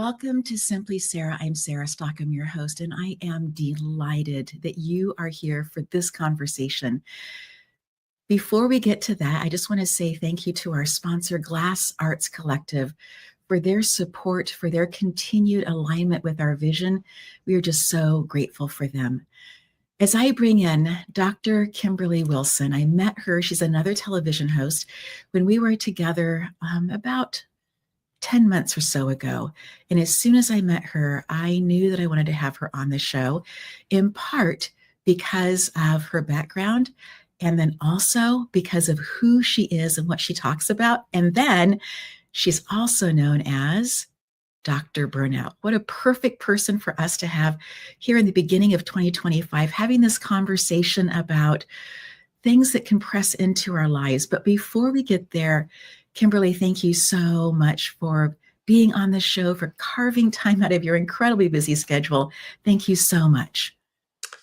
Welcome to Simply Sarah. I'm Sarah Stockham, your host, and I am delighted that you are here for this conversation. Before we get to that, I just want to say thank you to our sponsor, Glass Arts Collective, for their support, for their continued alignment with our vision. We are just so grateful for them. As I bring in Dr. Kimberly Wilson, I met her. She's another television host when we were together about 10 months or so ago. And as soon as I met her, I knew that I wanted to have her on the show, in part because of her background, and then also because of who she is and what she talks about. And then she's also known as Dr. Burnout. What a perfect person for us to have here in the beginning of 2025, having this conversation about things that can press into our lives. But before we get there, Kimberly, thank you so much for being on the show, for carving time out of your incredibly busy schedule. Thank you so much.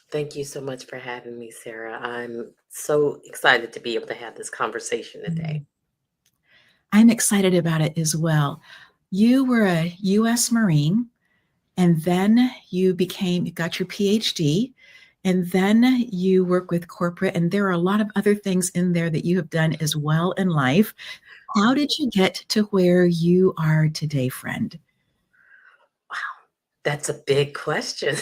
Thank you so much for having me, Sarah. I'm so excited to be able to have this conversation today. I'm excited about it as well. You were a U.S. Marine, and then you got your PhD, and then you work with corporate, and there are a lot of other things in there that you have done as well in life. How did you get to where you are today, friend? Wow, that's a big question.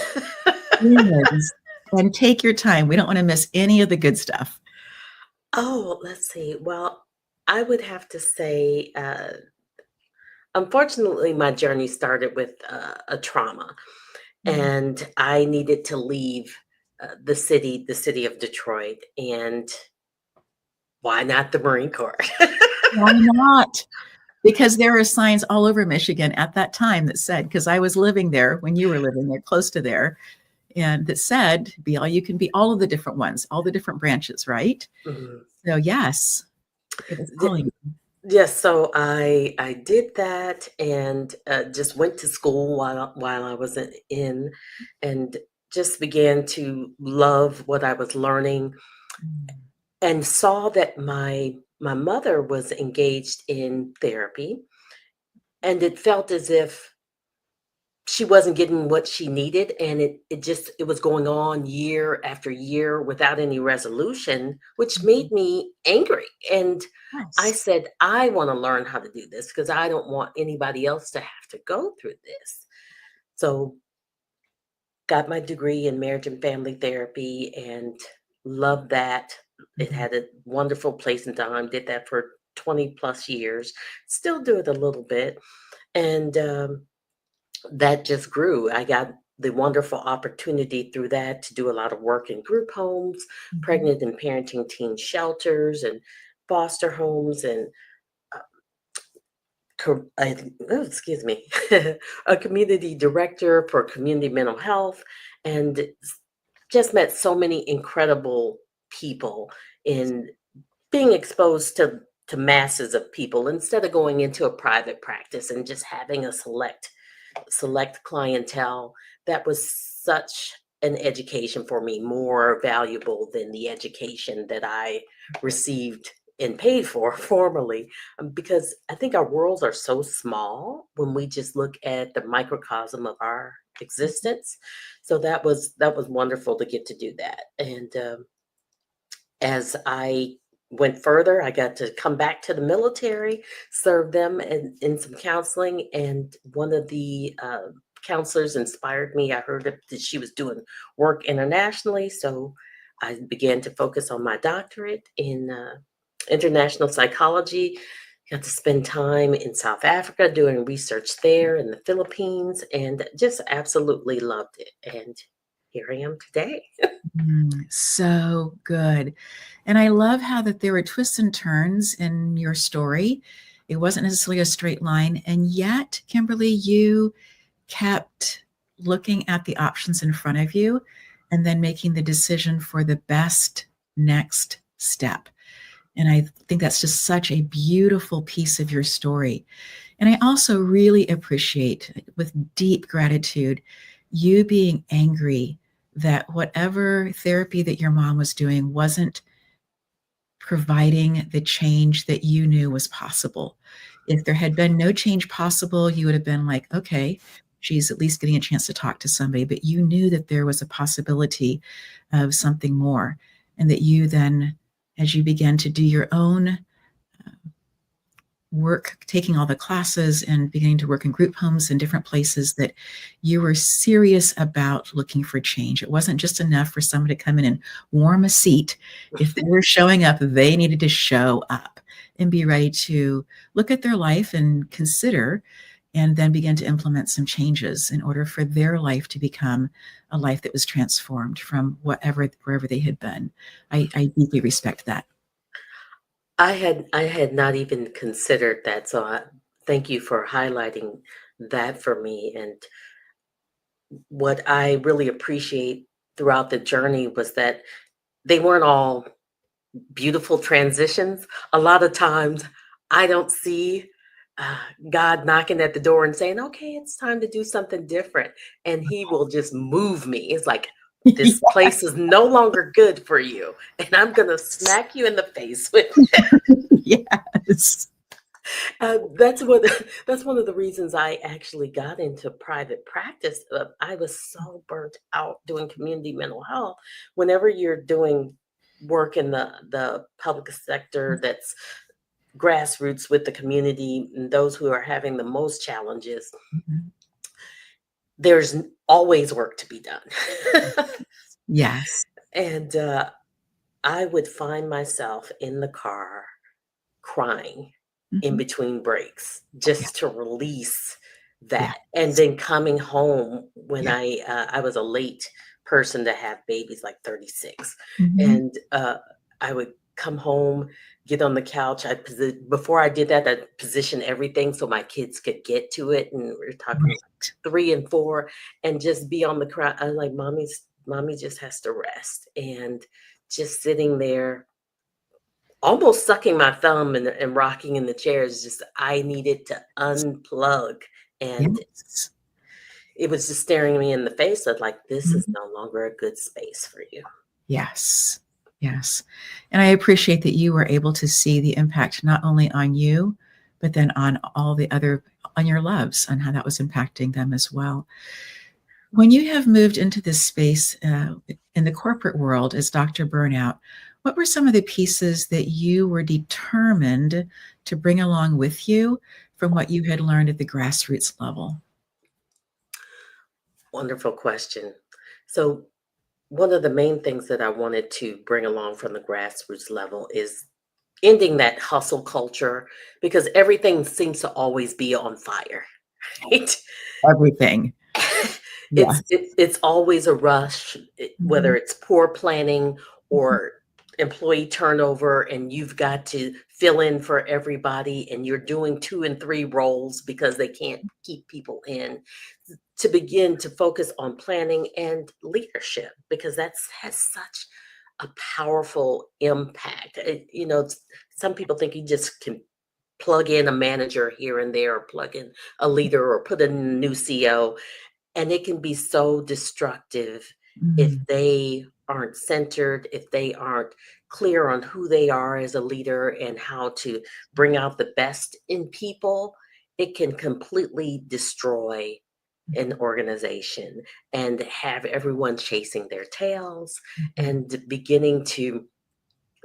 Yes. And take your time. We don't want to miss any of the good stuff. Oh, let's see. Well, I would have to say, unfortunately, my journey started with a trauma, and I needed to leave the city of Detroit. And why not the Marine Corps? Why not? Because there were signs all over Michigan at that time that said, because I was living there when you were living there, close to there, and that said, be all you can be, all of the different ones, all the different branches, right? Mhm. So yes, it was calling. Yes, so I did that and just went to school while I was in, and just began to love what I was learning, and saw that my mother was engaged in therapy, and it felt as if she wasn't getting what she needed, and it was going on year after year without any resolution, which made me angry. And I Yes. said, I want to learn how to do this because I don't want anybody else to have to go through this. So got my degree in marriage and family therapy and loved that. It had a wonderful place and time. Did that for 20 plus years. Still do it a little bit. And that just grew. I got the wonderful opportunity through that to do a lot of work in group homes, pregnant and parenting teen shelters, and foster homes, and uh, excuse me, a community director for community mental health, and just met so many incredible people in being exposed to masses of people instead of going into a private practice and just having a select clientele. That was such an education for me, more valuable than the education that I received and paid for formerly, because I think our worlds are so small when we just look at the microcosm of our existence. So that was wonderful to get to do that. And as I went further, I got to come back to the military, serve them in some counseling, and one of the counselors inspired me. I heard that she was doing work internationally, so I began to focus on my doctorate in international psychology. Got to spend time in South Africa doing research there, in the Philippines, and just absolutely loved it. And here I am today. So good. And I love how that there were twists and turns in your story. It wasn't necessarily a straight line. And yet, Kimberly, you kept looking at the options in front of you and then making the decision for the best next step. And I think that's just such a beautiful piece of your story. And I also really appreciate, with deep gratitude, you being angry that whatever therapy that your mom was doing wasn't providing the change that you knew was possible. If there had been no change possible, you would have been like, okay, she's at least getting a chance to talk to somebody. But you knew that there was a possibility of something more. And that you then, as you began to do your own work, taking all the classes and beginning to work in group homes and different places, that you were serious about looking for change. It wasn't just enough for someone to come in and warm a seat. If they were showing up, they needed to show up and be ready to look at their life and consider, and then begin to implement some changes in order for their life to become a life that was transformed from wherever they had been. I deeply respect that. I had not even considered that, so thank you for highlighting that for me. And what I really appreciate throughout the journey was that they weren't all beautiful transitions. A lot of times I don't see uh, God knocking at the door and saying, okay, it's time to do something different. And he will just move me. It's like, this place is no longer good for you. And I'm going to smack you in the face with it. Yes. That's what that's one of the reasons I actually got into private practice. I was so burnt out doing community mental health. Whenever you're doing work in the public sector that's grassroots with the community and those who are having the most challenges, Mhm. there's always work to be done. Yes. And I would find myself in the car crying in Mhm. between breaks Yeah. just to release Yeah. that. And then coming home when Yeah. I was a late person to have babies, like 36. Mhm. And I would come home, get on the couch. Before I did that, I positioned everything so my kids could get to it. And we're talking Right. 3 and 4, and just be on the crowd. I'm like, mommy just has to rest. And just sitting there almost sucking my thumb and rocking in the chair is just I needed to unplug, and Yes. it was just staring me in the face of like, "This is Mhm. no longer a good space for you." Yes. Yes. And I appreciate that you were able to see the impact not only on you, but then on all the other, on your loves, on how that was impacting them as well. When you have moved into this space in the corporate world as Dr. Burnout, what were some of the pieces that you were determined to bring along with you from what you had learned at the grassroots level? Wonderful question. So, one of the main things that I wanted to bring along from the grassroots level is ending that hustle culture, because everything seems to always be on fire, right? Everything. Yes. It's always a rush, whether Mhm. it's poor planning Mhm. or employee turnover, and you've got to fill in for everybody, and you're doing 2 and 3 roles because they can't keep people in. To begin to focus on planning and leadership, because that's has such a powerful impact. Some people think you just can plug in a manager here and there, or plug in a leader, or put in a new CO, and it can be so destructive if Mhm. they aren't centered, if they aren't clear on who they are as a leader and how to bring out the best in people. It can completely destroy an organization and have everyone chasing their tails Mhm. and beginning to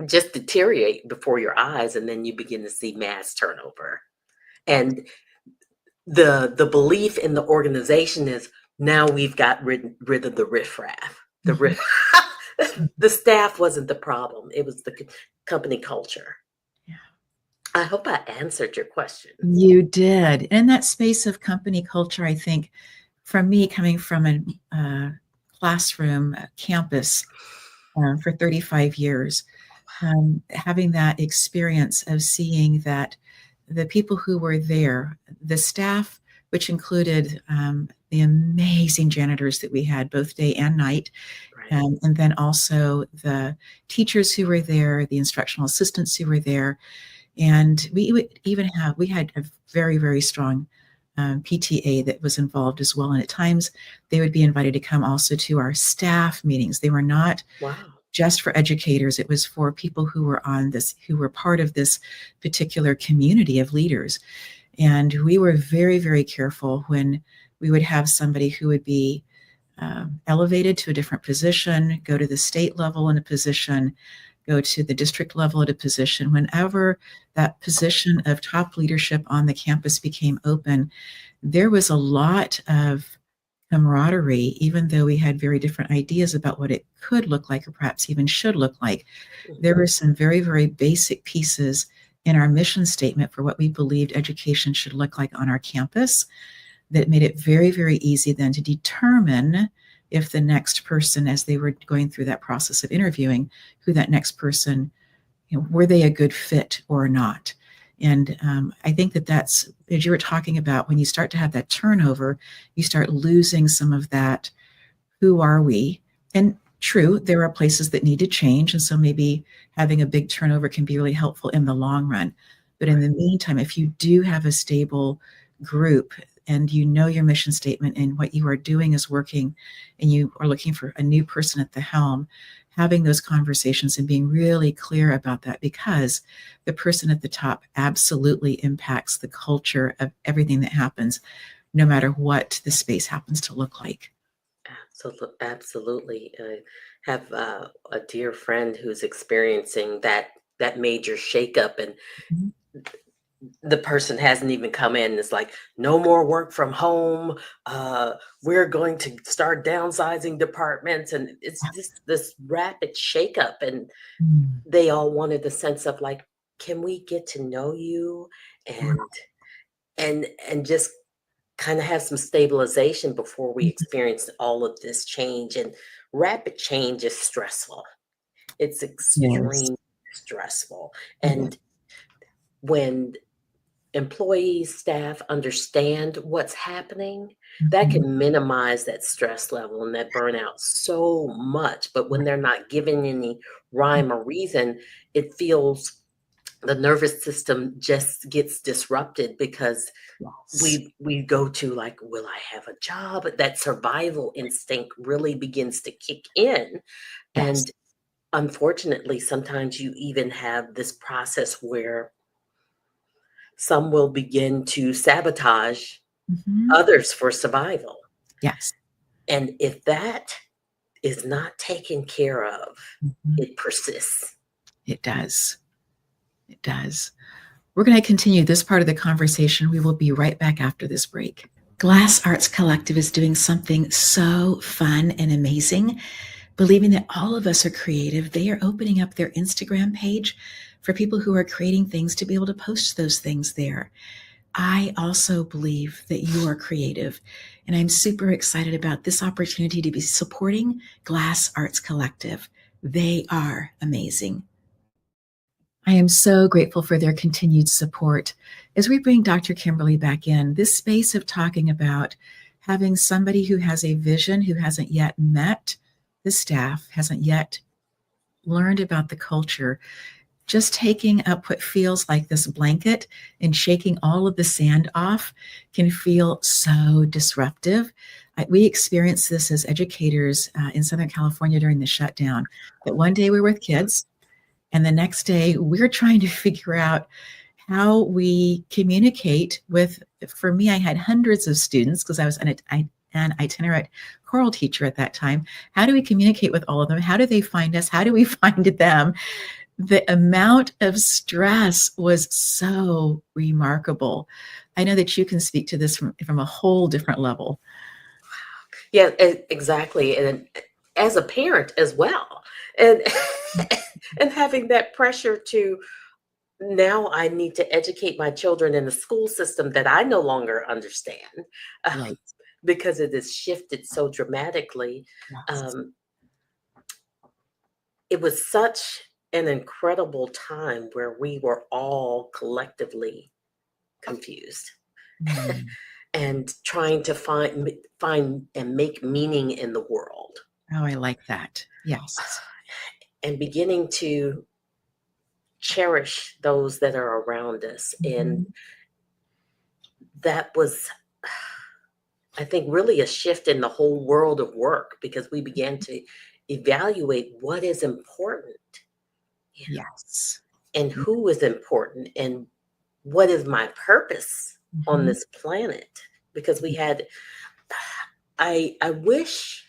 just deteriorate before your eyes. And then you begin to see mass turnover. And the belief in the organization is, now we've got rid of the riffraff. The Mhm. riff the staff wasn't the problem. It was the company culture. Yeah. I hope I answered your question. You did. In that space of company culture, I think for me, coming from a classroom, a campus for 35 years, having that experience of seeing that the people who were there, the staff, which included the amazing janitors that we had both day and night, Right. and then also the teachers who were there, the instructional assistants who were there, and we had a very, very strong PTA that was involved as well. And at times they would be invited to come also to our staff meetings. They were not Wow. just for educators. It was for people who were who were part of this particular community of leaders. And we were very, very careful when we would have somebody who would be elevated to a different position, go to the state level in a position, go to the district level at a position. Whenever that position of top leadership on the campus became open, there was a lot of camaraderie, even though we had very different ideas about what it could look like or perhaps even should look like. There were some very, very basic pieces in our mission statement for what we believed education should look like on our campus that made it very, very easy then to determine if the next person, as they were going through that process of interviewing, who that next person, were they a good fit or not? And I think that's, as you were talking about, when you start to have that turnover, you start losing some of that, who are we? And true, there are places that need to change. And so maybe having a big turnover can be really helpful in the long run. But in the meantime, if you do have a stable group and you know your mission statement and what you are doing is working, and you are looking for a new person at the helm, having those conversations and being really clear about that, because the person at the top absolutely impacts the culture of everything that happens, no matter what the space happens to look like. Absolutely. I have a dear friend who's experiencing that major shakeup, and Mhm. the person hasn't even come in. It's like, no more work from home. We're going to start downsizing departments, and it's Yeah. this rapid shakeup. And Mm. they all wanted the sense of like, can we get to know you and and just kind of have some stabilization before we Mhm. experience all of this change. And rapid change is stressful. It's Yes. extremely stressful. It is. And when employees, staff understand what's happening, that Mhm. can minimize that stress level and that burnout so much. But when they're not given any rhyme or reason, it feels, the nervous system just gets disrupted, because Yes. we go to like, will I have a job? That survival instinct really begins to kick in. Yes. And unfortunately, sometimes you even have this process where some will begin to sabotage Mhm. others for survival. Yes. And if that is not taken care of, Mhm. it persists. It does. It does. We're going to continue this part of the conversation. We will be right back after this break. Glass Arts Collective is doing something so fun and amazing. Believing that all of us are creative, they are opening up their Instagram page for people who are creating things to be able to post those things there. I also believe that you are creative, and I'm super excited about this opportunity to be supporting Glass Arts Collective. They are amazing. I am so grateful for their continued support. As we bring Dr. Kimberly back in, this space of talking about having somebody who has a vision, who hasn't yet met the staff, hasn't yet learned about the culture, just taking up what feels like this blanket and shaking all of the sand off can feel so disruptive. We experienced this as educators in Southern California during the shutdown, that one day we were with kids, and the next day we're trying to figure out how we communicate with, for me, I had hundreds of students because I was an itinerant choral teacher at that time. How do we communicate with all of them? How do they find us? How do we find them? The amount of stress was so remarkable. I know that you can speak to this from a whole different level. Yeah, exactly. And as a parent as well. And and having that pressure to, now I need to educate my children in the school system that I no longer understand, Right. because it has shifted so dramatically. Yes. Um, it was such an incredible time where we were all collectively confused Mm. and trying to find and make meaning in the world, Oh, I like that. Yes. and beginning to cherish those that are around us. And Mhm. that was, I think, really a shift in the whole world of work, because we began to evaluate what is important, Yes. and who is important, and what is my purpose on Mm-hmm. this planet. Because we had, I wish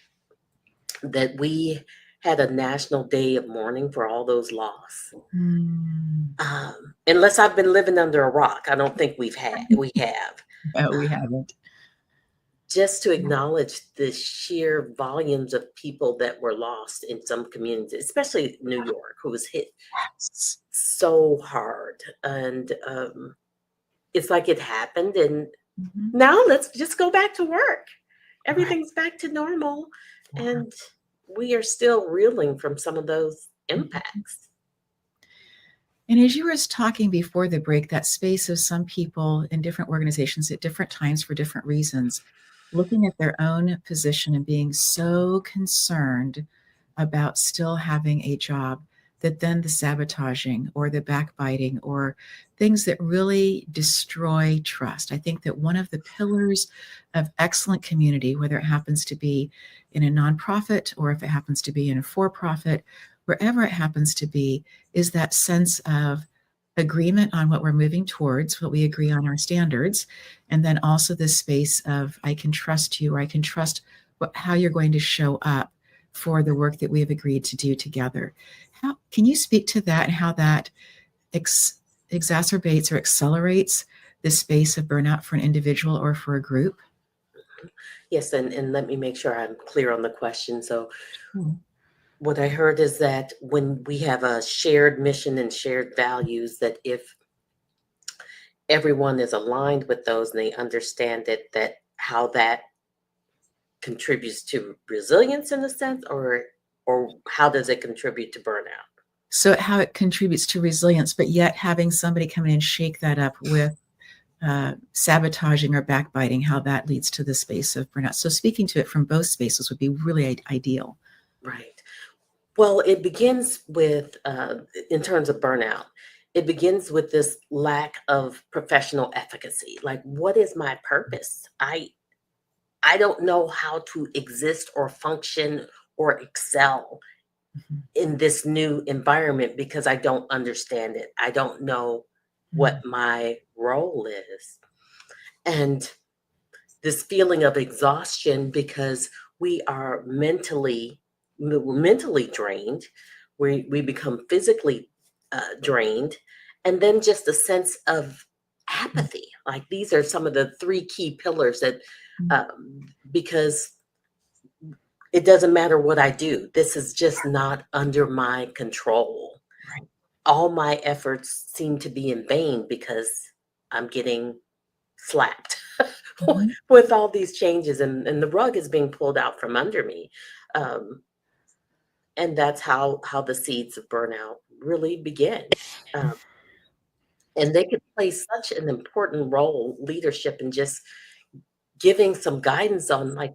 that we had a national day of mourning for all those lost. Mm. Unless I've been living under a rock, I don't think we have. No, we haven't. Just to acknowledge the sheer volumes of people that were lost in some communities, especially New York, who was hit Yes. so hard. And it's like it happened, and Mm-hmm. now let's just go back to work. Right. Everything's back to normal, Yeah. and we are still reeling from some of those impacts. And as you were talking before the break, that space of some people in different organizations at different times for different reasons, looking at their own position and being so concerned about still having a job, that then the sabotaging or the backbiting or things that really destroy trust. I think that one of the pillars of excellent community, whether it happens to be in a nonprofit or if it happens to be in a for-profit, wherever it happens to be, is that sense of agreement on what we're moving towards, what we agree on our standards, and then also this space of I can trust you, or I can trust how you're going to show up for the work that we have agreed to do together. How can you speak to that and how that exacerbates or accelerates the space of burnout for an individual or for a group? Yes, and let me make sure I'm clear on the question. So Hmm. what I heard is that when we have a shared mission and shared values, that if everyone is aligned with those and they understand it, that how that contributes to resilience in a sense, or how does it contribute to burnout? So how it contributes to resilience, but yet having somebody come in and shake that up with sabotaging or backbiting, how that leads to the space of burnout. So speaking to it from both spaces would be really ideal. Right. Well, it begins with, in terms of burnout, it begins with this lack of professional efficacy. Like, what is my purpose? I don't know how to exist or function or excel Mhm. in this new environment because I don't understand it. I don't know what Mm. my role is. And this feeling of exhaustion because we are we're mentally drained, we become physically drained, and then just a sense of apathy. Like, these are some of the three key pillars that, Mm. because it doesn't matter what I do, this is just not under my control. Right. All my efforts seem to be in vain because I'm getting slapped Mhm. with all these changes, and the rug is being pulled out from under me. Um, and that's how the seeds of burnout really begin. Um, and they could play such an important role, leadership, in just giving some guidance on, like,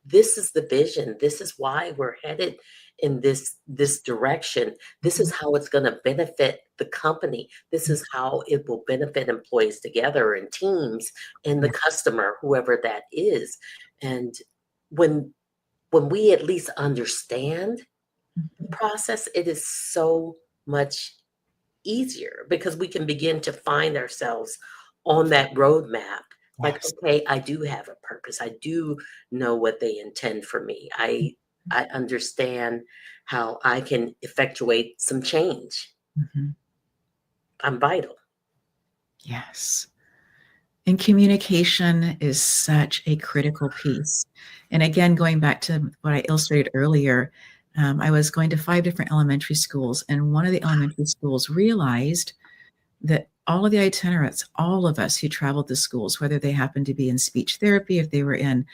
this is the vision. This is why we're headed in this direction. This is Mhm. how it's going to benefit the company. This is how it will benefit employees together and teams and the Yeah. customer, whoever that is. And when when we at least understand the Mhm. process, it is so much easier because we can begin to find ourselves on that roadmap. Like, Yes. okay, I do have a purpose. I do know what they intend for me. I understand how I can effectuate some change. Mhm. I'm vital. Yes. And communication is such a critical piece. And again, going back to what I illustrated earlier, I was going to 5 different elementary schools, and one of the elementary schools realized that all of the itinerants, all of us who traveled to schools, whether they happened to be in speech therapy, if they were in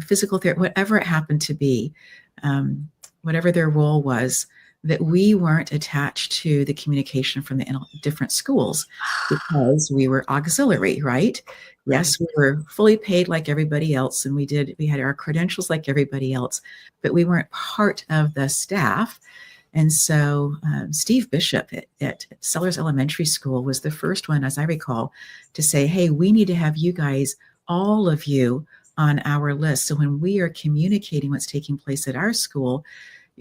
physical therapy, whatever it happened to be, um, whatever their role was, that we weren't attached to the communication from the different schools because we were auxiliary, right? Right. Yes, we were fully paid like everybody else, and we had our credentials like everybody else, but we weren't part of the staff. And so Steve Bishop at Sellers Elementary School was the first one, as I recall, to say, hey, we need to have you guys, all of you, on our list. So when we are communicating what's taking place at our school,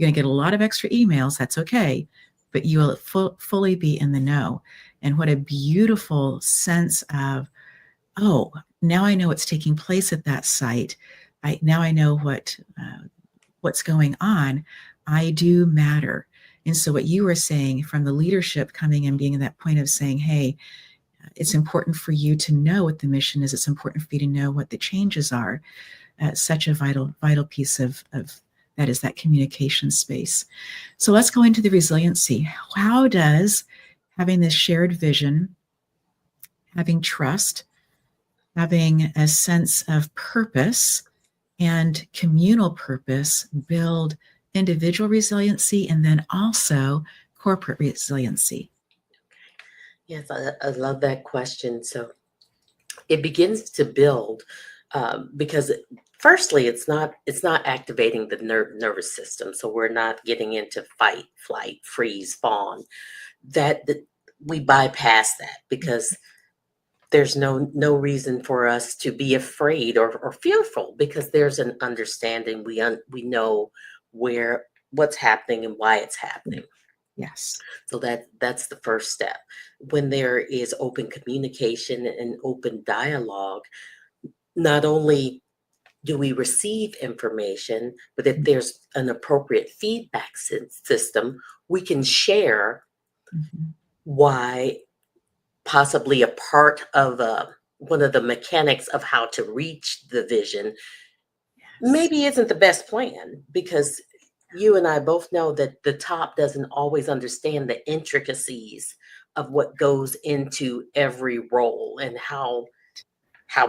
You're going to get a lot of extra emails. That's okay. But you will fully be in the know. And what a beautiful sense of, oh, now I know what's taking place at that site. Now I know what's going on. I do matter. And so what you were saying from the leadership coming and being at that point of saying, hey, it's important for you to know what the mission is. It's important for you to know what the changes are. Such a vital piece of that is that communication space. So let's go into the resiliency. How does having this shared vision, having trust, having a sense of purpose and communal purpose build individual resiliency and then also corporate resiliency? Yes, I love that question. So it begins to build because firstly, it's not activating the nervous system. So we're not getting into fight, flight, freeze, fawn. That we bypass that because there's no reason for us to be afraid or fearful because there's an understanding. We know what's happening and why it's happening. Yes. So that's the first step. When there is open communication and open dialogue, not only do we receive information, but if there's an appropriate feedback system, we can share why possibly a part of one of the mechanics of how to reach the vision maybe isn't the best plan because you and I both know that the top doesn't always understand the intricacies of what goes into every role and how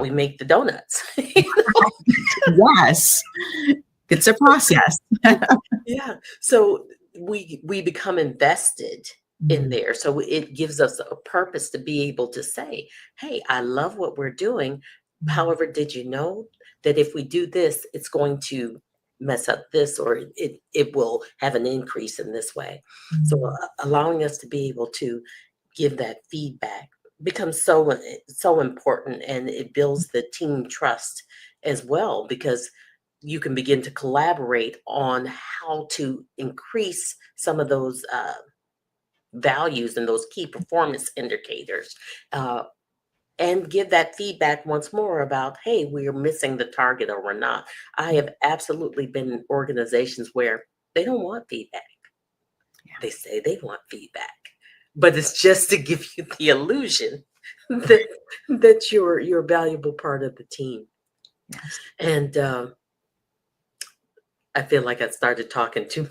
we make the donuts. Yes. It's a process. Yeah. So we become invested in there. So it gives us a purpose to be able to say, hey, I love what we're doing. However, did you know that if we do this, it's going to mess up this or it will have an increase in this way. So allowing us to be able to give that feedback becomes so important, and it builds the team trust as well because you can begin to collaborate on how to increase some of those values and those key performance indicators, and give that feedback once more about, hey, we're missing the target or we're not. I have absolutely been in organizations where they don't want feedback. They say they want feedback, but it's just to give you the illusion that you're a valuable part of the team. Yes. And I feel like I started talking too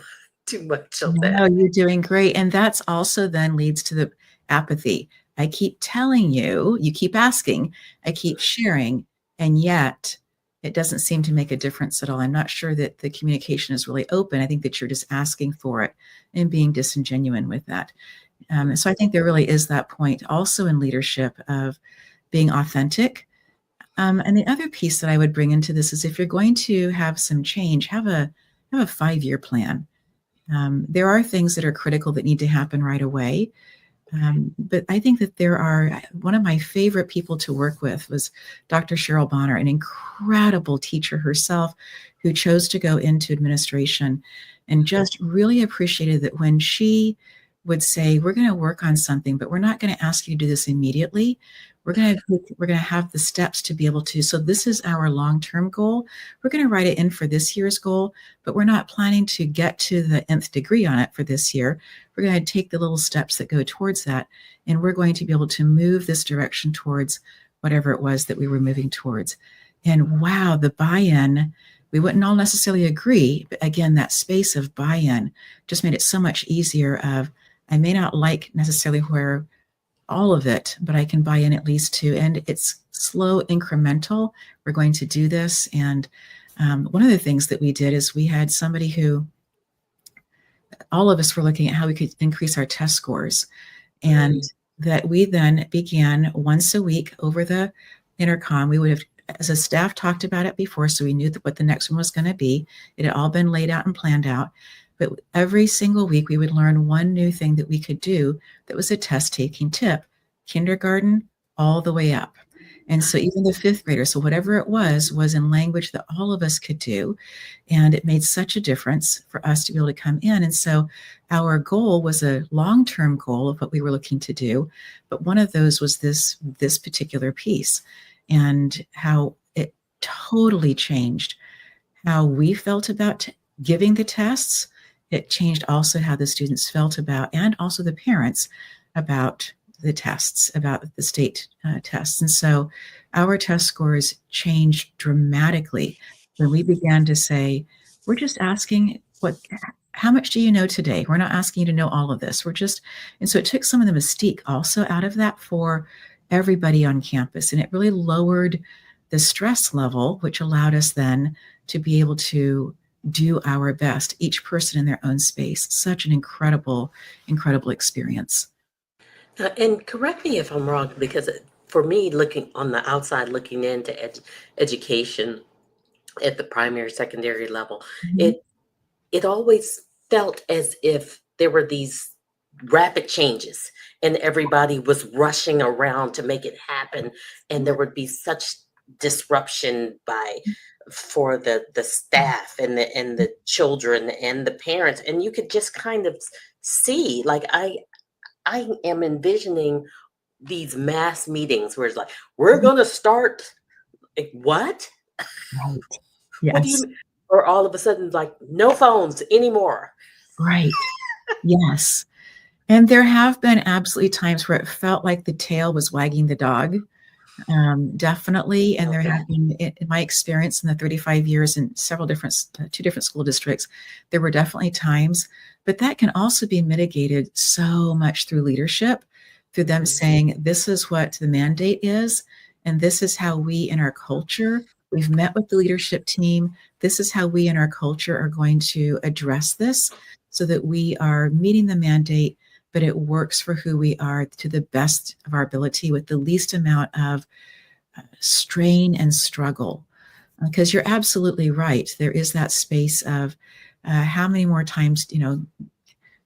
much on that. No, you're doing great. And that's also then leads to the apathy. I keep telling you, you keep asking, I keep sharing, and yet it doesn't seem to make a difference at all. I'm not sure that the communication is really open. I think that you're just asking for it and being disingenuous with that. So I think there really is that point also in leadership of being authentic. And the other piece that I would bring into this is if you're going to have some change, have a 5-year plan. There are things that are critical that need to happen right away. But I think that there are, one of my favorite people to work with was Dr. Cheryl Bonner, an incredible teacher herself who chose to go into administration and just really appreciated that when she would say, we're going to work on something, but we're not going to ask you to do this immediately. We're going to have the steps to be able to. So this is our long-term goal. We're going to write it in for this year's goal, but we're not planning to get to the nth degree on it for this year. We're going to take the little steps that go towards that, and we're going to be able to move this direction towards whatever it was that we were moving towards. And wow, the buy-in, we wouldn't all necessarily agree, but again, that space of buy-in just made it so much easier of, I may not like necessarily where all of it, but I can buy in at least to, and it's slow, incremental. We're going to do this. And one of the things that we did is we had somebody who, all of us were looking at how we could increase our test scores. And that we then began once a week over the intercom. We would have, as a staff, talked about it before, so we knew what the next one was going to be. It had all been laid out and planned out. But every single week, we would learn one new thing that we could do that was a test-taking tip, kindergarten all the way up. And so even the fifth grader, so whatever it was in language that all of us could do. And it made such a difference for us to be able to come in. And so our goal was a long-term goal of what we were looking to do. But one of those was this particular piece, and how it totally changed how we felt about giving the tests. It changed also how the students felt about, and also the parents, about the tests, about the state tests. And so our test scores changed dramatically when we began to say, we're just asking how much do you know today? We're not asking you to know all of this. And so it took some of the mystique also out of that for everybody on campus. And it really lowered the stress level, which allowed us then to be able to do our best, each person in their own space. Such an incredible, incredible experience. And correct me if I'm wrong, because for me, looking on the outside, looking into education at the primary, secondary level, Mhm. it it always felt as if there were these rapid changes and everybody was rushing around to make it happen, and there would be such disruption by for the staff and the children and the parents, and you could just kind of see, like, I am envisioning these mass meetings where it's like, we're going to start, like, what? Right. What do Yes. you, or all of a sudden, like, no phones anymore. Right. Yes. And there have been absolutely times where it felt like the tail was wagging the dog. Definitely. And there Okay. have been, in my experience in the 35 years in several different, two different school districts, there were definitely times, but that can also be mitigated so much through leadership, through them Mhm. saying, this is what the mandate is, and this is how we in our culture, we've met with the leadership team. This is how we in our culture are going to address this so that we are meeting the mandate, but it works for who we are to the best of our ability with the least amount of strain and struggle. Because you're absolutely right. There is that space of how many more times,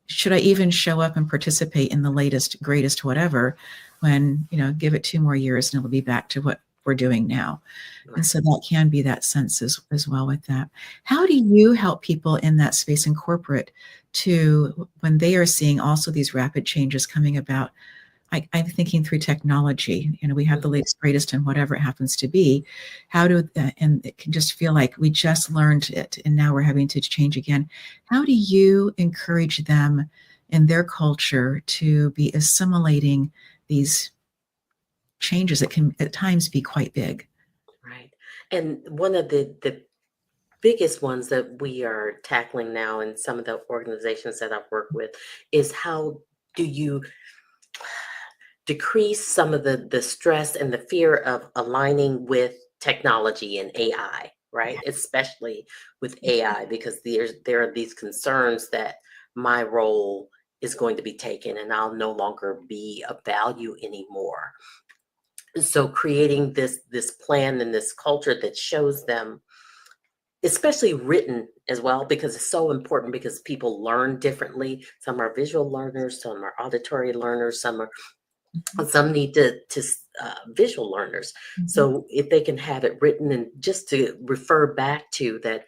should I even show up and participate in the latest, greatest, whatever, when, give it 2 more years and it'll be back to what we're doing now. And Right. so that can be that sense as well with that. How do you help people in that space in corporate to, when they are seeing also these rapid changes coming about? I'm thinking through technology. We have the Mhm. latest, greatest, and whatever it happens to be. And it can just feel like we just learned it, and now we're having to change again. How do you encourage them in their culture to be assimilating these changes that can at times be quite big? Right. And one of the biggest ones that we are tackling now in some of the organizations that I've worked with is how do you decrease some of the stress and the fear of aligning with technology and AI, right? Especially with AI, because there are these concerns that my role is going to be taken and I'll no longer be of value anymore. So creating this plan and this culture that shows them, especially written as well, because it's so important, because people learn differently. Some are visual learners, some are auditory learners, some need visual learners. Mhm. So if they can have it written and just to refer back to that,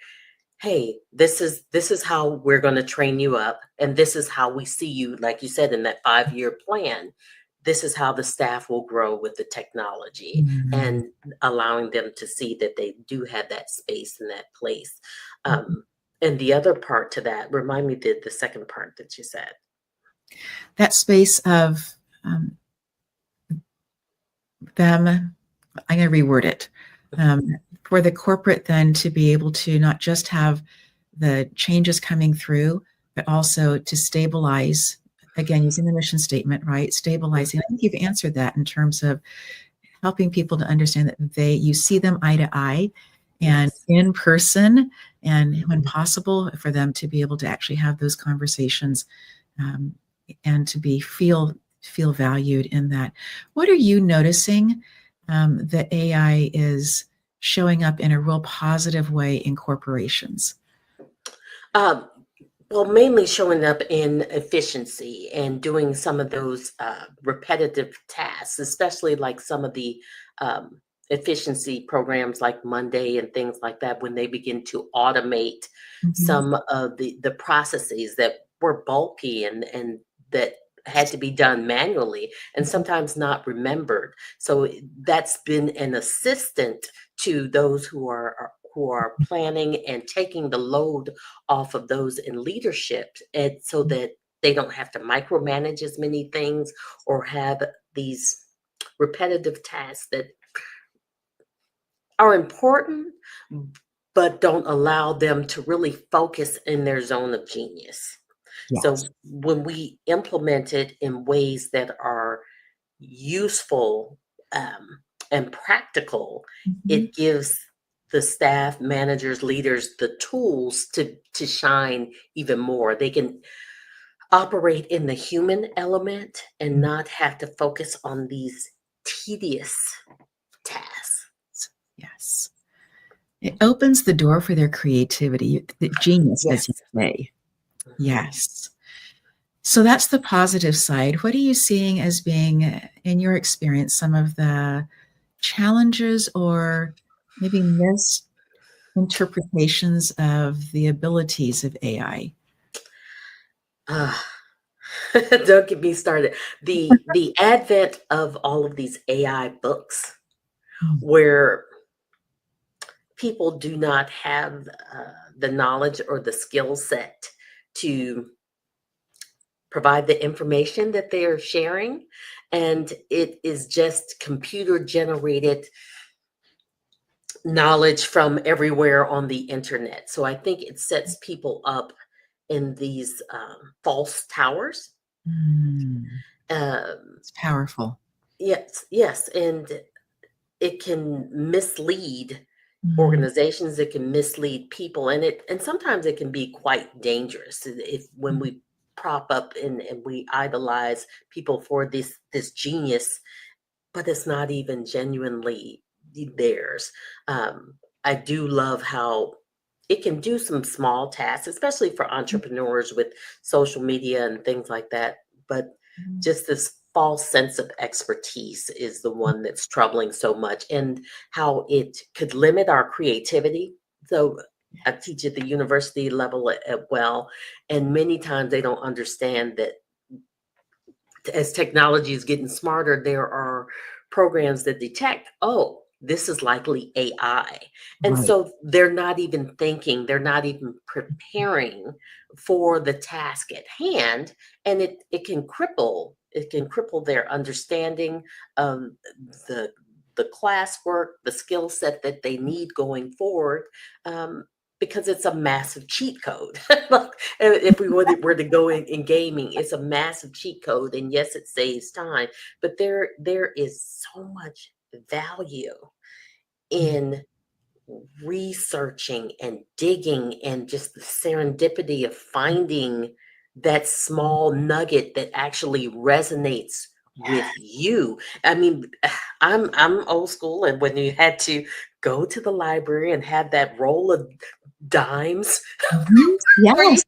hey, this is how we're going to train you up, and this is how we see you, like you said, in that 5-year plan. This is how the staff will grow with the technology, Mhm. and allowing them to see that they do have that space and that place. Mhm. And the other part to that, remind me the second part that you said. That space of um, them, I'm going to reword it. Um, for the corporate then to be able to not just have the changes coming through, but also to stabilize, again, using the mission statement, right? Stabilizing. I think you've answered that in terms of helping people to understand that you see them eye to eye and Yes. in person, and when possible, for them to be able to actually have those conversations, um, and to feel valued in that. What are you noticing that AI is showing up in a real positive way in corporations? Um, well, mainly showing up in efficiency and doing some of those repetitive tasks, especially like some of the efficiency programs like Monday and things like that, when they begin to automate Mhm. some of the processes that were bulky and that had to be done manually and Mhm. sometimes not remembered. So that's been an assistant to those who are planning and taking the load off of those in leadership, and so that they don't have to micromanage as many things or have these repetitive tasks that are important, but don't allow them to really focus in their zone of genius. Yes. So when we implement it in ways that are useful, and practical, Mhm. it gives the staff, managers, leaders the tools to shine even more. They can operate in the human element and not have to focus on these tedious tasks. Yes. It opens the door for their creativity, the genius, as you Yes. say. Mhm. Yes. So that's the positive side. What are you seeing as being, in your experience, some of the challenges or maybe misinterpretations of the abilities of AI? Ah, don't get me started. The advent of all of these AI books Mm. where people do not have the knowledge or the skill set to provide the information that they are sharing, and it is just computer generated knowledge from everywhere on the internet. So I think it sets people up in these false towers. Mm. Um, It's powerful. yes, yes, and it can mislead Mm. organizations, it can mislead people, and sometimes it can be quite dangerous if when we prop up and we idolize people for this genius, but it's not even genuinely theirs. Um, I do love how it can do some small tasks, especially for entrepreneurs with social media and things like that. But Mhm. just this false sense of expertise is the one that's troubling so much, and how it could limit our creativity. So I teach at the university level well, and many times they don't understand that as technology is getting smarter, there are programs that detect, oh, this is likely AI. And Right. so they're not even thinking, they're not even preparing for the task at hand. And it can cripple their understanding of the the classwork, the skill set that they need going forward. Um, because it's a massive cheat code. Like, if we were to go in gaming, it's a massive cheat code, and yes, it saves time, but there is so much value Mm. in researching and digging and just the serendipity of finding that small nugget that actually resonates with you. I mean, I'm old school, and when you had to go to the library and have that roll of dimes Mhm. where you Yes.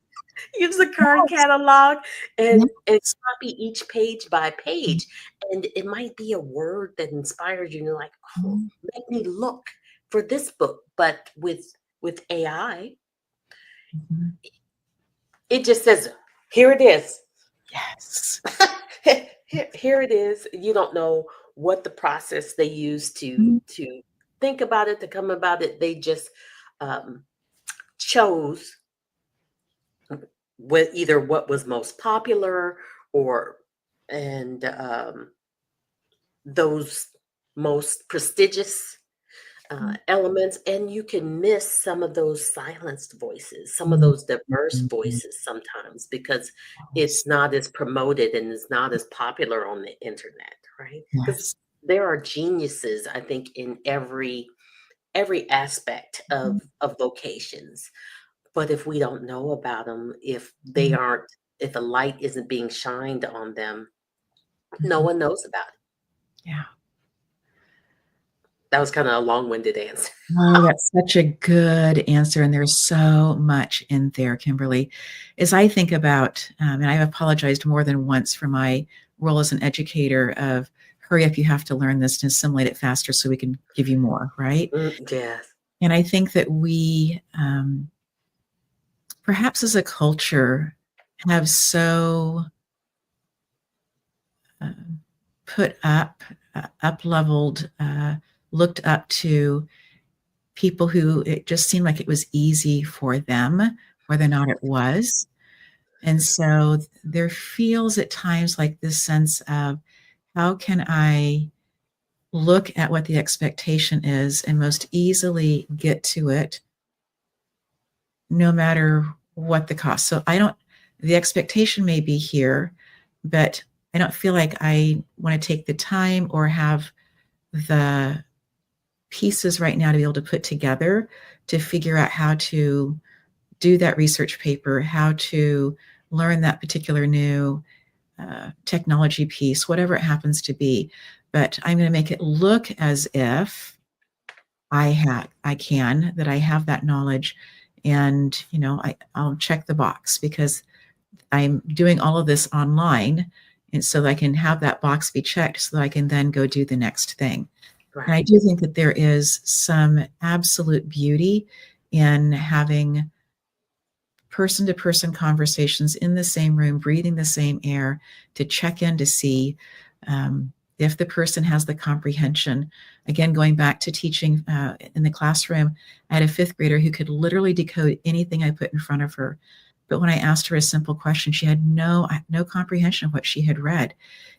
use the card Yes. catalog and Yes. copy each page by page, and it might be a word that inspires you, and you're like, "Oh, Mhm. let me look for this book." But with AI, Mhm. it just says, "Here it is." Yes. Here it is. You don't know what the process they use Mhm. to think about it, to come about it. They just um, chose with either what was most popular or and those most prestigious elements, and you can miss some of those silenced voices, some of Mhm. those diverse Mhm. voices sometimes because Yes. it's not as promoted and it's not as popular on the internet, right? Because Yes. there are geniuses, I think, in every aspect Mhm. of vocations. But if we don't know about them, if they Mhm. aren't, if a light isn't being shined on them, no Mhm. one knows about it. Yeah. That was kind of a long-winded answer. Oh, that's such a good answer, and there's so much in there, Kimberly. As I think about, and I've apologized more than once for my role as an educator, of hurry up, you have to learn this and assimilate it faster so we can give you more, right? Yes. And I think that we, perhaps as a culture, have so uh, put up leveled, looked up to people who it just seemed like it was easy for them, whether or not it was. And so there feels at times like this sense of how can I look at what the expectation is and most easily get to it no matter what the cost. So the expectation may be here, but I don't feel like I want to take the time or have the pieces right now to be able to put together to figure out how to do that research paper, how to learn that particular new technology piece, whatever it happens to be. But I'm going to make it look as if that I have that knowledge, and I'll check the box because I'm doing all of this online, and so that I can have that box be checked so that I can then go do the next thing. And I Right. do think that there is some absolute beauty in having person-to-person conversations in the same room, breathing the same air, to check in to see if the person has the comprehension. Again, going back to teaching in the classroom, I had a fifth grader who could literally decode anything I put in front of her. But when I asked her a simple question, she had no comprehension of what she had read.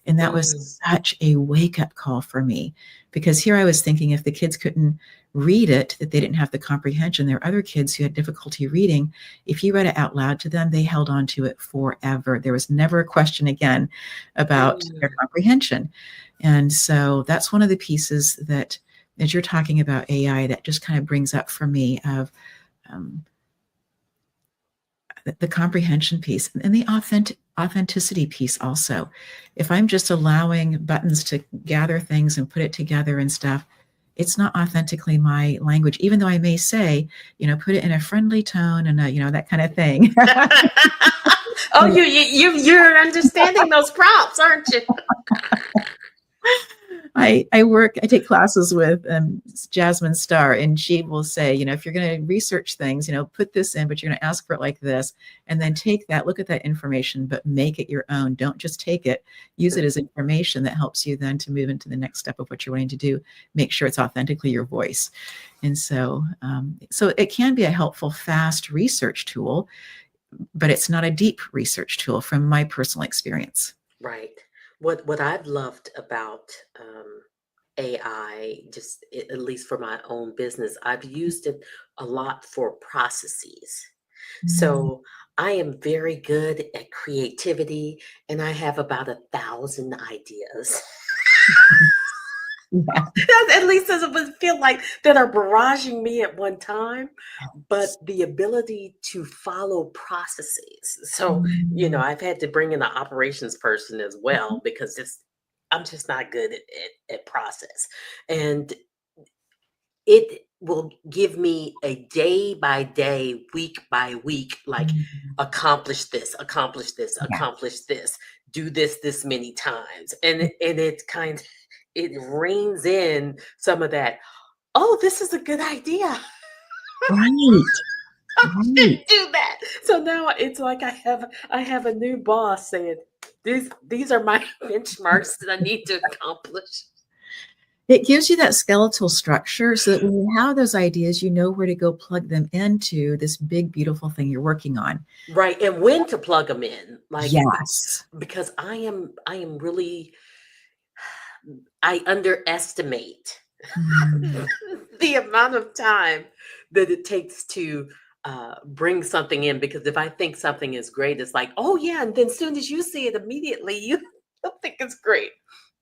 And that was such a wake-up call for me, because here I was thinking if the kids couldn't read it, that they didn't have the comprehension. There were other kids who had difficulty reading. If you read it out loud to them, they held on to it forever. There was never a question again about their comprehension. And so that's one of the pieces that, as you're talking about AI, that just kind of brings up for me of the comprehension piece and the authenticity piece also. If I'm just allowing buttons to gather things and put it together and stuff, it's not authentically my language, even though I may say, put it in a friendly tone and that kind of thing. Oh, you're understanding those prompts, aren't you? I take classes with Jasmine Starr, and she will say, if you're going to research things, put this in, but you're going to ask for it like this, and then take that, look at that information, but make it your own. Don't just take it, use it as information that helps you then to move into the next step of what you're wanting to do. Make sure it's authentically your voice. And so, so it can be a helpful, fast research tool, but it's not a deep research tool from my personal experience. Right. What I've loved about AI, just at least for my own business, I've used it a lot for processes. So I am very good at creativity, and I have about 1,000 ideas. Yeah. At least as it would feel like that are barraging me at one time, but the ability to follow processes. So, I've had to bring in an operations person as well because I'm just not good at process. And it will give me a day by day, week by week, like accomplish this, accomplish this, Yeah. accomplish this, do this many times. And it kind of it reins in some of that, oh, this is a good idea. Right. I should do that. So now it's like I have a new boss saying, these are my benchmarks that I need to accomplish. It gives you that skeletal structure so that when you have those ideas, you know where to go plug them into this big, beautiful thing you're working on. Right. And when to plug them in. Like, Yes. because I am really, I underestimate the amount of time that it takes to bring something in. Because if I think something is great, it's like, oh yeah, and then as soon as you see it immediately, you'll think it's great.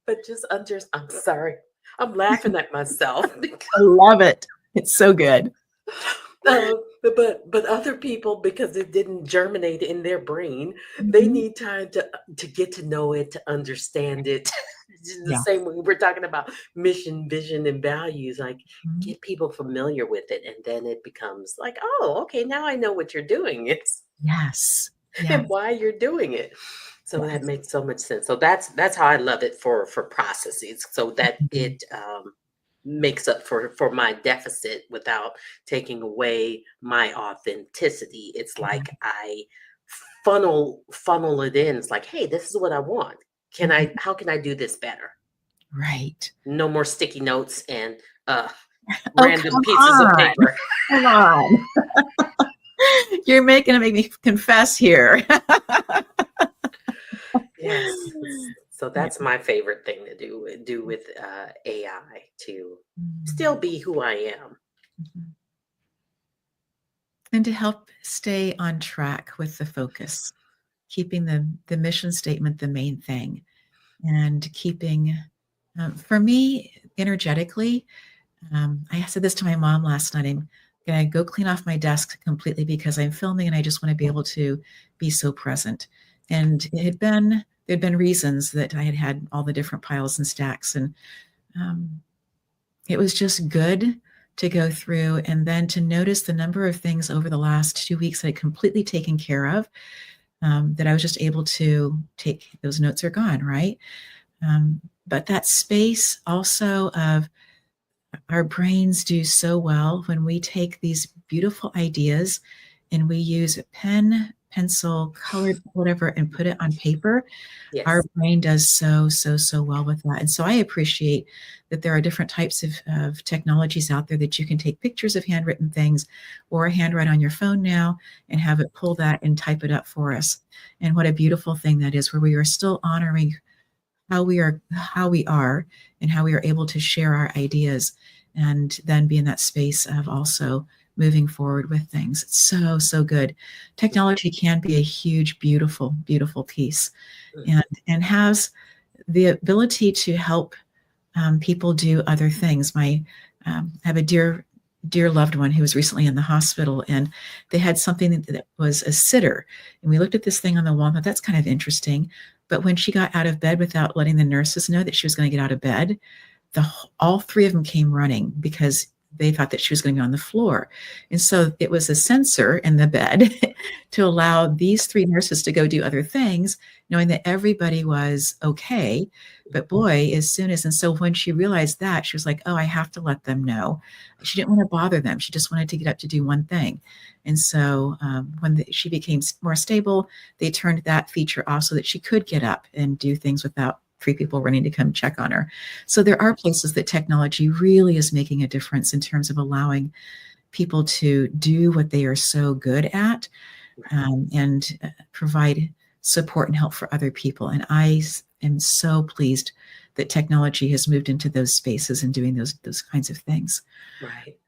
But I'm sorry, I'm laughing at myself. I love it. It's so good. But other people, because it didn't germinate in their brain, they need time to get to know it, to understand it. The Yeah. same way we're talking about mission, vision, and values. Like, get people familiar with it, and then it becomes like, oh, okay, now I know what you're doing. It's Yes. Yeah. and why you're doing it. So that Yes. makes so much sense. So that's how I love it for processes, so that Mhm. it makes up for my deficit without taking away my authenticity. It's Yeah. like I funnel it in. It's like, hey, this is what I want. Can Mhm. I? How can I do this better? Right. No more sticky notes and Oh, random come pieces of on. paper. Come on. You're making to make me confess here. Yes. So Yeah. that's my favorite thing to do with AI, to still Mm. be who I am. Mhm. And to help stay on track with the focus, keeping the mission statement the main thing, and keeping, for me, energetically, I said this to my mom last night. I'm going to go clean off my desk completely because I'm filming and I just want to be able to be so present. And there'd been reasons that I had had all the different piles and stacks. And um, it was just good to go through and then to notice the number of things over the last 2 weeks that I'd completely taken care of, that I was just able to take. Those notes are gone, right? But that space also of, our brains do so well when we take these beautiful ideas and we use a pen, pencil, colored, whatever, and put it on paper. Our Yes. brain does so well with that. And so I appreciate that there are different types of technologies out there that you can take pictures of handwritten things or handwrite on your phone now and have it pull that and type it up for us. And what a beautiful thing that is, where we are still honoring how we are and how we are able to share our ideas, and then be in that space of also moving forward with things. It's so good. Technology can be a huge, beautiful piece, Mhm. and has the ability to help, people do other things. I have a dear loved one who was recently in the hospital, and they had something that was a sitter. And we looked at this thing on the wall and thought, that's kind of interesting. But when she got out of bed without letting the nurses know that she was going to get out of bed, all three of them came running because they thought that she was going to be on the floor. And so it was a sensor in the bed to allow these three nurses to go do other things, knowing that everybody was okay. But boy, as soon as, and so when she realized that, she was like, oh, I have to let them know. She didn't want to bother them. She just wanted to get up to do one thing. And so when she became more stable, they turned that feature off so that she could get up and do things without three people running to come check on her. So there are places that technology really is making a difference in terms of allowing people to do what they are so good at, Right. and provide support and help for other people. And I am so pleased that technology has moved into those spaces and doing those kinds of things. Right.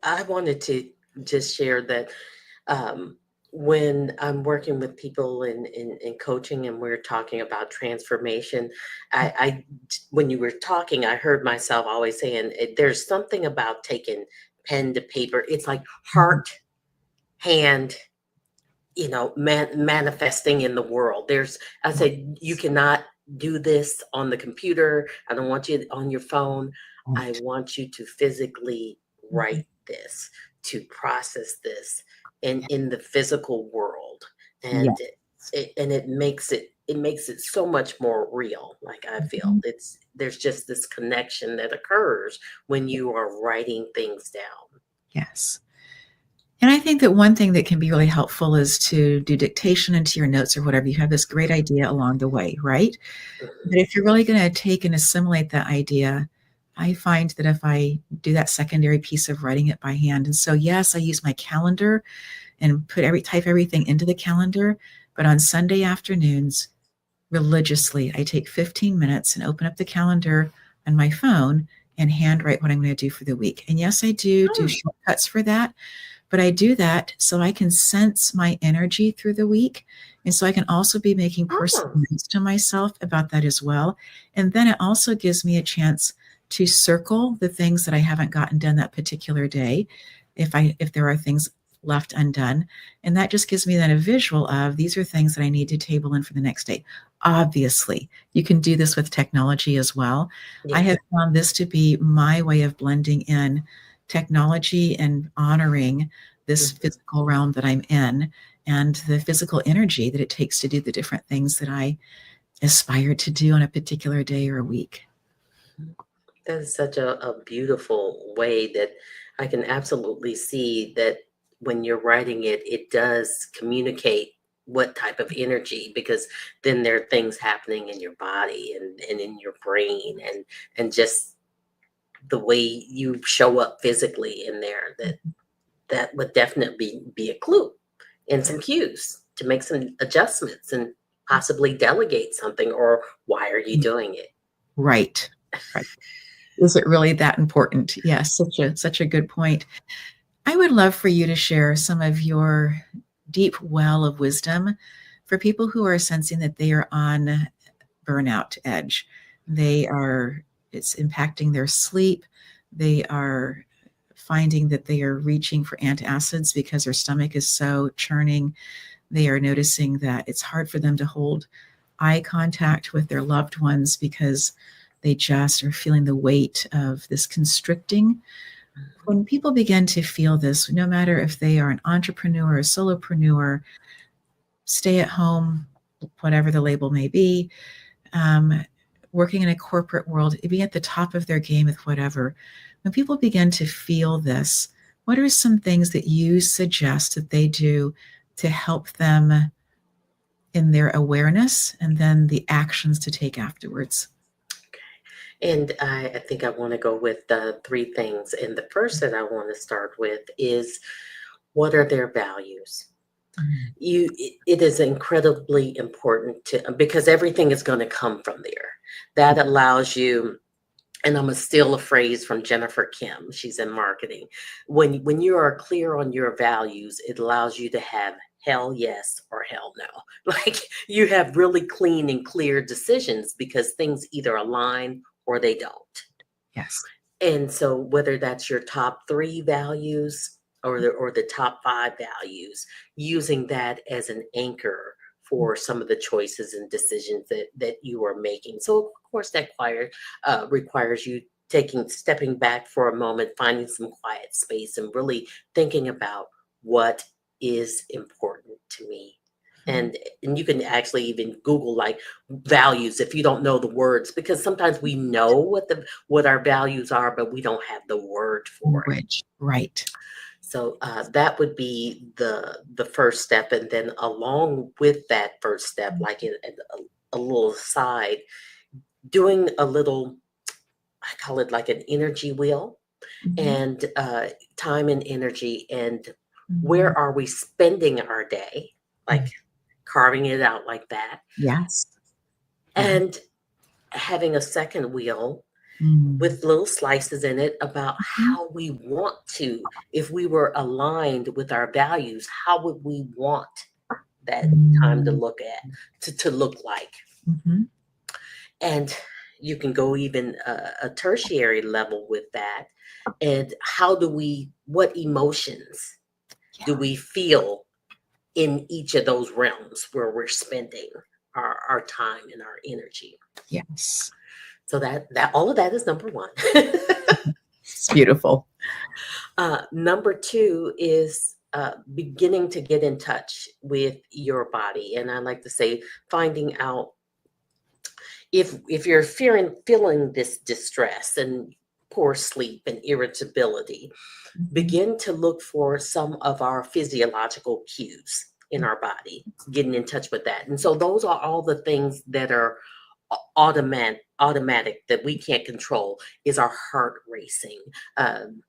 I wanted to just share that um, when I'm working with people in coaching and we're talking about transformation, when you were talking, I heard myself always saying, there's something about taking pen to paper. It's like Mhm. heart, hand, manifesting in the world. I said, you Yes. cannot do this on the computer. I don't want you on your phone. I Right. want you to physically Mhm. write this, to process this in the physical world. And Yes. it makes it so much more real. Like, I feel Mhm. there's just this connection that occurs when Yeah. you are writing things down. Yes. And I think that one thing that can be really helpful is to do dictation into your notes or whatever. You have this great idea along the way, right? But Mhm. if you're really going to take and assimilate that idea, I find that if I do that secondary piece of writing it by hand, and so yes, I use my calendar and type everything into the calendar, but on Sunday afternoons, religiously, I take 15 minutes and open up the calendar on my phone and handwrite what I'm going to do for the week. And yes, I do Mm. shortcuts for that, but I do that so I can sense my energy through the week. And so I can also be making personal Oh, notes to myself about that as well. And then it also gives me a chance to circle the things that I haven't gotten done that particular day, if there are things left undone. And that just gives me then a visual of, these are things that I need to table in for the next day. Obviously, you can do this with technology as well. I have yes. found this to be my way of blending in technology and honoring this Mhm. physical realm that I'm in, and the physical energy that it takes to do the different things that I aspire to do on a particular day or a week. That is such a beautiful way that I can absolutely see that when you're writing it, it does communicate what type of energy, because then there are things happening in your body and in your brain and just the way you show up physically in there, that would definitely be a clue and some cues to make some adjustments and possibly delegate something, or why are you doing it? Right. Right. Is it really that important? Yes, such a good point. I would love for you to share some of your deep well of wisdom for people who are sensing that they are on burnout edge. It's impacting their sleep. They are finding that they are reaching for antacids because their stomach is so churning. They are noticing that it's hard for them to hold eye contact with their loved ones because they just are feeling the weight of this constricting. When people begin to feel this, no matter if they are an entrepreneur, a solopreneur, stay at home, whatever the label may be, working in a corporate world, being at the top of their game with whatever, when people begin to feel this, what are some things that you suggest that they do to help them in their awareness and then the actions to take afterwards? And I think I want to go with three things. And the first that I want to start with is, what are their values? Mm. It is incredibly important to, because everything is going to come from there. That allows you, and I'm gonna steal a phrase from Jennifer Kim. She's in marketing. When you are clear on your values, it allows you to have hell yes or hell no. Like, you have really clean and clear decisions because things either align or they don't. Yes. And so whether that's your top three values or the top five values, using that as an anchor for some of the choices and decisions that you are making. So of course that requires you stepping back for a moment, finding some quiet space and really thinking about what is important to me. And you can actually even Google like values if you don't know the words, because sometimes we know what our values are, but we don't have the word for it. Language. Right. So that would be the first step, and then along with that first step, like a little aside, doing a little, I call it like an energy wheel, Mhm. and time and energy, and Mhm. where are we spending our day, like Mm. carving it out like that, Yes. Yeah. and having a second wheel Mm. with little slices in it about Mhm. how we want to, if we were aligned with our values, how would we want that time to Mm. look to look like? Mhm. And you can go even a tertiary level with that. And what emotions do Yeah. we feel in each of those realms where we're spending our time and our energy? Yes. So that all of that is number one. It's beautiful. Number two is beginning to get in touch with your body. And I like to say, finding out if you're feeling this distress and poor sleep and irritability, Mhm. begin to look for some of our physiological cues in our body, getting in touch with that. And so those are all the things that are automatic that we can't control. Is our heart racing? Um,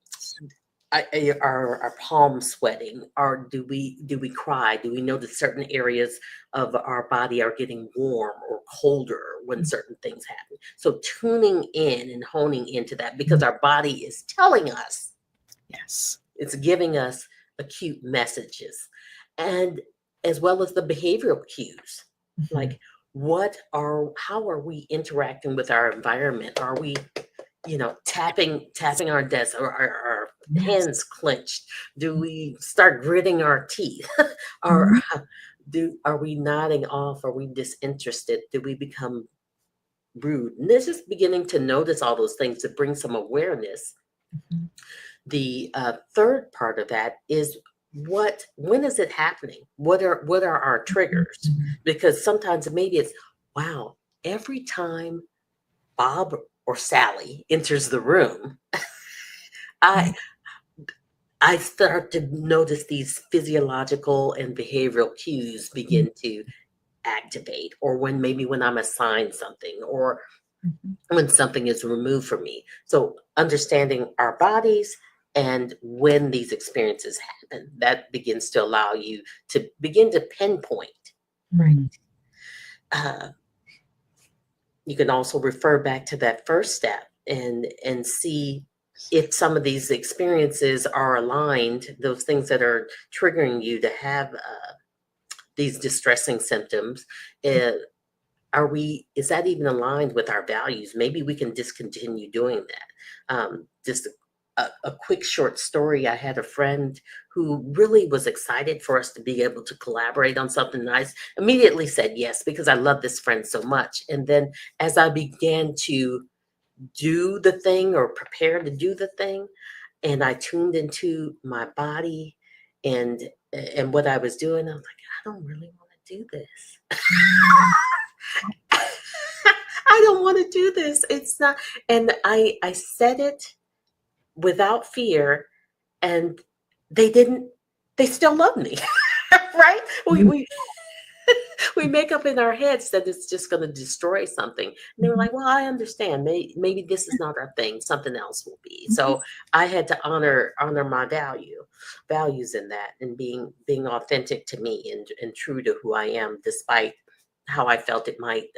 our palms sweating, or do we cry? Do we know that certain areas of our body are getting warm or colder when certain things happen? So tuning in and honing into that, because Mhm. our body is telling us, Yes. it's giving us acute messages, and as well as the behavioral cues, Mhm. like how are we interacting with our environment? Are we, tapping our desk, or our Yes. hands clenched? Do we start gritting our teeth? Or Mhm. are we nodding off? Are we disinterested? Do we become rude? And this is beginning to notice all those things to bring some awareness. Mhm. The third part of that is when is it happening? What are our triggers? Because sometimes maybe it's, wow, every time Bob or Sally enters the room, I I start to notice these physiological and behavioral cues begin to activate, or when I'm assigned something, or when something is removed from me. So understanding our bodies and when these experiences happen, that begins to allow you to begin to pinpoint, right? Mhm. Uh, you can also refer back to that first step and see if some of these experiences are aligned, those things that are triggering you to have these distressing symptoms. uh, is that even aligned with our values? Maybe we can discontinue doing that. Just a quick short story. I had a friend who really was excited for us to be able to collaborate on something nice. Immediately said yes, because I love this friend so much. And then as I began to do the thing, or prepare to do the thing, and I tuned into my body and what I was doing, I was like, I don't really want to do this. I don't want to do this. It's not. And I said it without fear, and they didn't. They still love me, right? We make up in our heads that it's just going to destroy something. And they were like, "Well, I understand. Maybe this is not our thing. Something else will be." So I had to honor my values in that, and being authentic to me and true to who I am, despite how I felt it might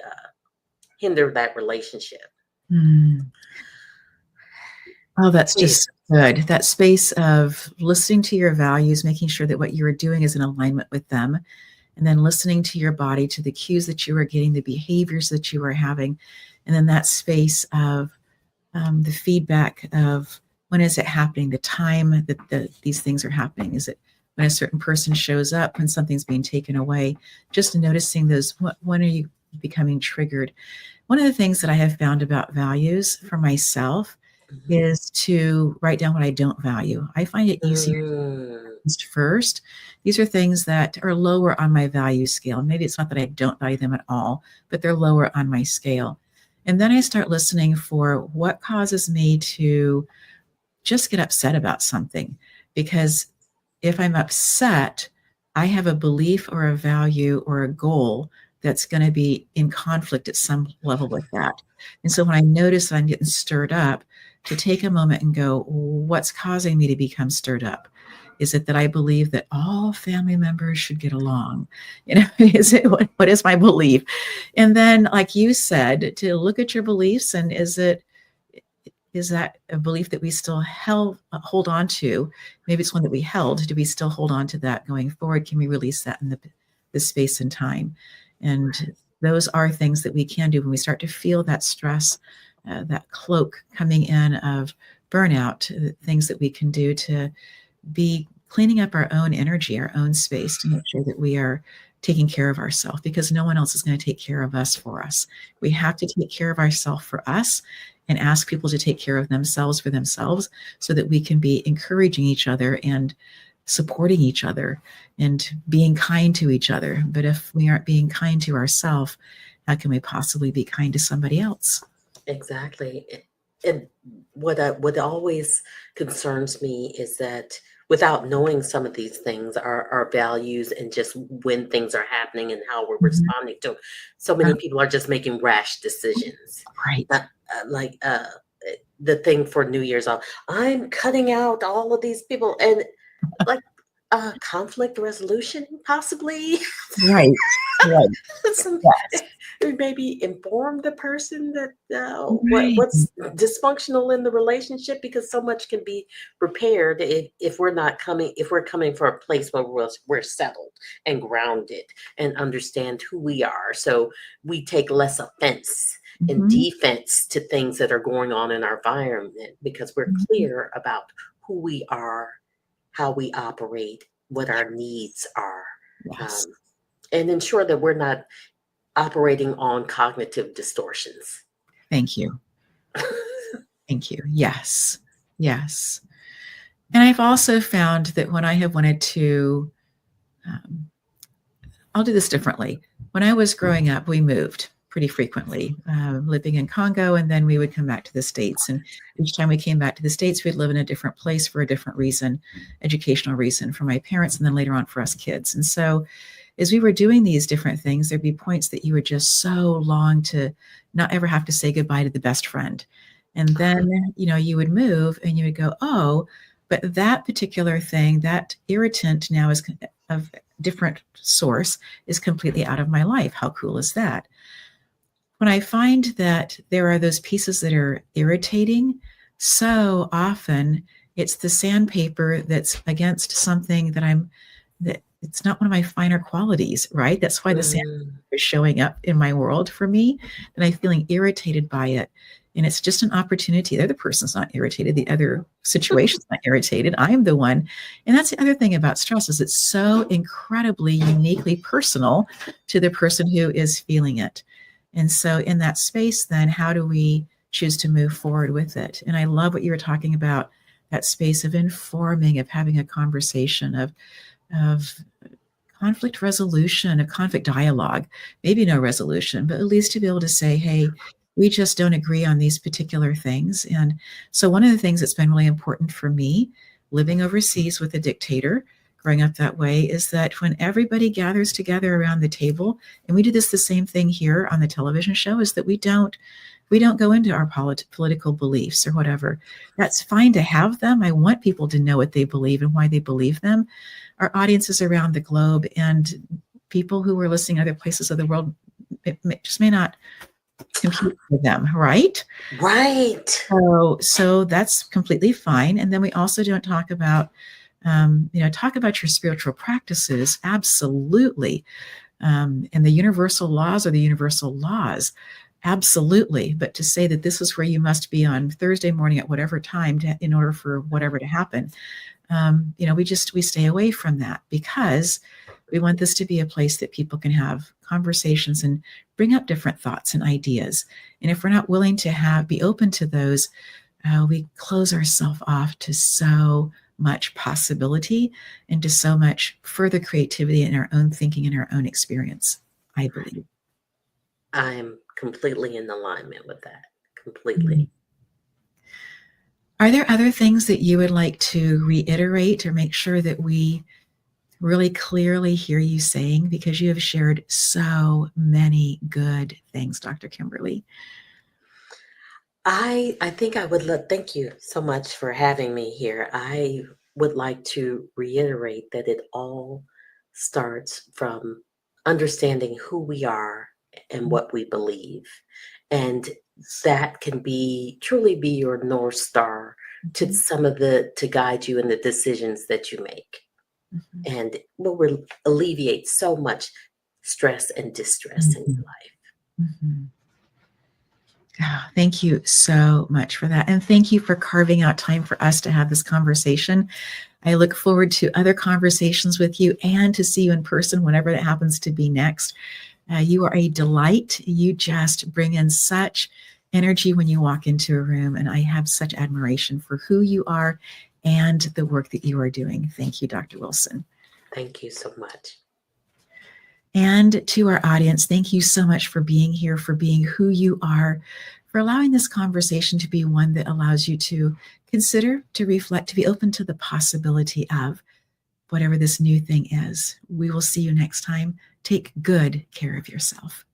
hinder that relationship. Mm. Oh, that's Yeah. just good. That space of listening to your values, making sure that what you're doing is in alignment with them, and then listening to your body, to the cues that you are getting, the behaviors that you are having, and then that space of the feedback of when is it happening, the time that these things are happening. Is it when a certain person shows up, when something's being taken away? Just noticing those, when are you becoming triggered? One of the things that I have found about values for myself Mhm. is to write down what I don't value. I find it easier Mm, first. These are things that are lower on my value scale. Maybe it's not that I don't value them at all, but they're lower on my scale. And then I start listening for what causes me to just get upset about something. Because if I'm upset, I have a belief or a value or a goal that's going to be in conflict at some level with that. And so when I notice that I'm getting stirred up, to take a moment and go, what's causing me to become stirred up? Is it that I believe that all family members should get along? Is it what is my belief? And then, like you said, to look at your beliefs, and is that a belief that we still hold on to? Maybe it's one that we held. Do we still hold on to that going forward? Can we release that in the space and time? And those are things that we can do when we start to feel that stress, that cloak coming in of burnout, things that we can do to be cleaning up our own energy, our own space, to make sure that we are taking care of ourselves, because no one else is going to take care of us for us. We have to take care of ourselves for us, and ask people to take care of themselves for themselves, so that we can be encouraging each other and supporting each other and being kind to each other. But if we aren't being kind to ourselves, how can we possibly be kind to somebody else? exactly. And what always concerns me is that without knowing some of these things, our values, and just when things are happening and how we're Mhm. responding to 'em, so many people are just making rash decisions. Right. Uh, like the thing for New Year's, I'm cutting out all of these people, and like conflict resolution, possibly. Right. Right. Some, Yes. maybe inform the person that Right. what's dysfunctional in the relationship, because so much can be repaired if we're coming from a place where we're settled and grounded and understand who we are, so we take less offense and Mhm. defense to things that are going on in our environment, because we're Mhm. clear about who we are, how we operate, what our needs are, Yes. um, and ensure that we're not operating on cognitive distortions. Thank you. Thank you. Yes. Yes. And I've also found that when I have wanted to, um, I'll do this differently. When I was growing up, we moved pretty frequently, living in Congo, and then we would come back to the States. And each time we came back to the States, we'd live in a different place for a different reason, educational reason for my parents, and then later on for us kids. And so as we were doing these different things, there'd be points that you would just so long to not ever have to say goodbye to the best friend. And then, you would move and you would go, oh, but that particular thing, that irritant now is of different source is completely out of my life. How cool is that? When I find that there are those pieces that are irritating, so often it's the sandpaper that's against something that it's not one of my finer qualities, right? That's why the sandpaper is showing up in my world for me, and I'm feeling irritated by it. And it's just an opportunity. The other person's not irritated. The other situation's not irritated. I am the one. And that's the other thing about stress is it's so incredibly uniquely personal to the person who is feeling it. And so in that space, then how do we choose to move forward with it? And I love what you were talking about, that space of informing, of having a conversation, of conflict resolution, of conflict dialogue, maybe no resolution, but at least to be able to say, hey, we just don't agree on these particular things. And so one of the things that's been really important for me, living overseas with a dictator, growing up that way, is that when everybody gathers together around the table, and we do this the same thing here on the television show, is that we don't go into our political beliefs or whatever. That's fine to have them. I want people to know what they believe and why they believe them. Our audiences around the globe and people who are listening other places of the world, just may not compute with them, right? Right. So that's completely fine. And then we also don't talk about, talk about your spiritual practices, absolutely. And the universal laws are the universal laws, absolutely. But to say that this is where you must be on Thursday morning at whatever time in order for whatever to happen, we stay away from that because we want this to be a place that people can have conversations and bring up different thoughts and ideas. And if we're not willing to be open to those, we close ourselves off to so much possibility and to so much further creativity in our own thinking and our own experience, I believe. I'm completely in alignment with that. Completely. Are there other things that you would like to reiterate or make sure that we really clearly hear you saying? Because you have shared so many good things, Dr. Kimberly. I think I would thank you so much for having me here. I would like to reiterate that it all starts from understanding who we are and what we believe. And that can truly be your North Star to to guide you in the decisions that you make. And it will alleviate so much stress and distress in your life. Oh, thank you so much for that. And thank you for carving out time for us to have this conversation. I look forward to other conversations with you and to see you in person whenever that happens to be next. You are a delight. You just bring in such energy when you walk into a room, and I have such admiration for who you are and the work that you are doing. Thank you, Dr. Wilson. Thank you so much. And to our audience, thank you so much for being here, for being who you are, for allowing this conversation to be one that allows you to consider, to reflect, to be open to the possibility of whatever this new thing is. We will see you next time. Take good care of yourself.